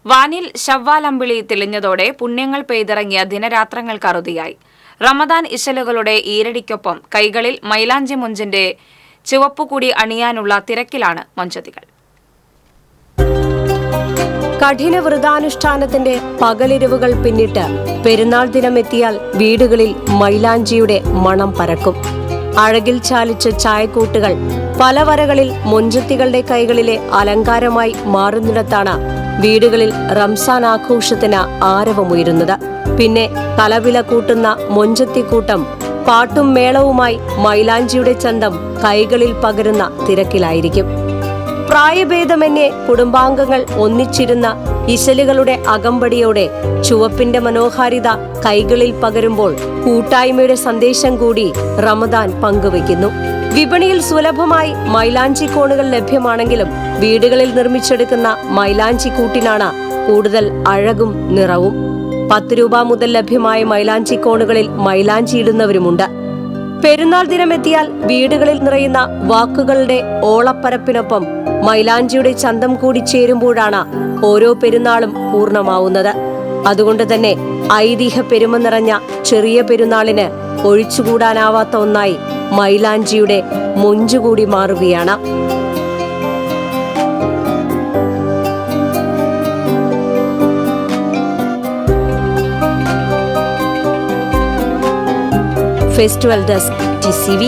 വാനിൽ ശവ്വാലമ്പിളി തെളിഞ്ഞതോടെ പുണ്യങ്ങൾ പെയ്തിറങ്ങിയ ദിനരാത്രങ്ങൾക്ക് അറുതിയായി. റമദാൻ ഇശലുകളുടെ ഈരടിക്കൊപ്പം കൈകളിൽ മൈലാഞ്ചി മൊഞ്ചിന്റെ ചുവപ്പുകൂടി അണിയാനുള്ള തിരക്കിലാണ് മൊഞ്ചത്തികൾ. കഠിന വ്രതാനുഷ്ഠാനത്തിന്റെ പകലിരവുകൾ പിന്നിട്ട് പെരുന്നാൾ ദിനമെത്തിയാൽ വീടുകളിൽ മൈലാഞ്ചിയുടെ മണം പരക്കും. അഴകിൽ ചാലിച്ച ചായക്കൂട്ടുകൾ പല വരകളിൽ മൊഞ്ചത്തികളുടെ കൈകളിലെ അലങ്കാരമായി മാറുന്നിടത്താണ് വീടുകളിൽ റംസാൻ ആഘോഷത്തിന് ആരവമുയരുന്നത്. പിന്നെ തലവില കൂട്ടുന്ന മൊഞ്ചത്തിക്കൂട്ടം പാട്ടും മേളവുമായി മൈലാഞ്ചിയുടെ ചന്തം കൈകളിൽ പകരുന്ന തിരക്കിലായിരിക്കും. പ്രായഭേദമന്യേ കുടുംബാംഗങ്ങൾ ഒന്നിച്ചിരുന്ന ഇശലുകളുടെ അകമ്പടിയോടെ ചുവപ്പിന്റെ മനോഹാരിത കൈകളിൽ പകരുമ്പോൾ കൂട്ടായ്മയുടെ സന്ദേശം കൂടി റമദാൻ പങ്കുവയ്ക്കുന്നു. വിപണിയിൽ സുലഭമായി മൈലാഞ്ചി കോണുകൾ ലഭ്യമാണെങ്കിലും വീടുകളിൽ നിർമ്മിച്ചെടുക്കുന്ന മൈലാഞ്ചി കൂട്ടിനാണ് കൂടുതൽ അഴകും നിറവും. 10 രൂപ മുതൽ ലഭ്യമായ മൈലാഞ്ചി കോണുകളിൽ മൈലാഞ്ചി ഇടുന്നവരുമുണ്ട്. പെരുന്നാൾ ദിനമെത്തിയാൽ വീടുകളിൽ നിറയുന്ന വാക്കുകളുടെ ഓളപ്പരപ്പിനൊപ്പം മൈലാഞ്ചിയുടെ ചന്തം കൂടി ചേരുമ്പോഴാണ് ഓരോ പെരുന്നാളും പൂർണ്ണമാവുന്നത്. അതുകൊണ്ട് തന്നെ ഐതിഹ്യ പെരുമ നിറഞ്ഞ ചെറിയ പെരുന്നാളിന് ഒഴിച്ചുകൂടാനാവാത്ത ഒന്നായി മൈലാഞ്ചിയുടെ മൊഞ്ചുകൂടി മാറുകയാണ്. Festival desk TCV.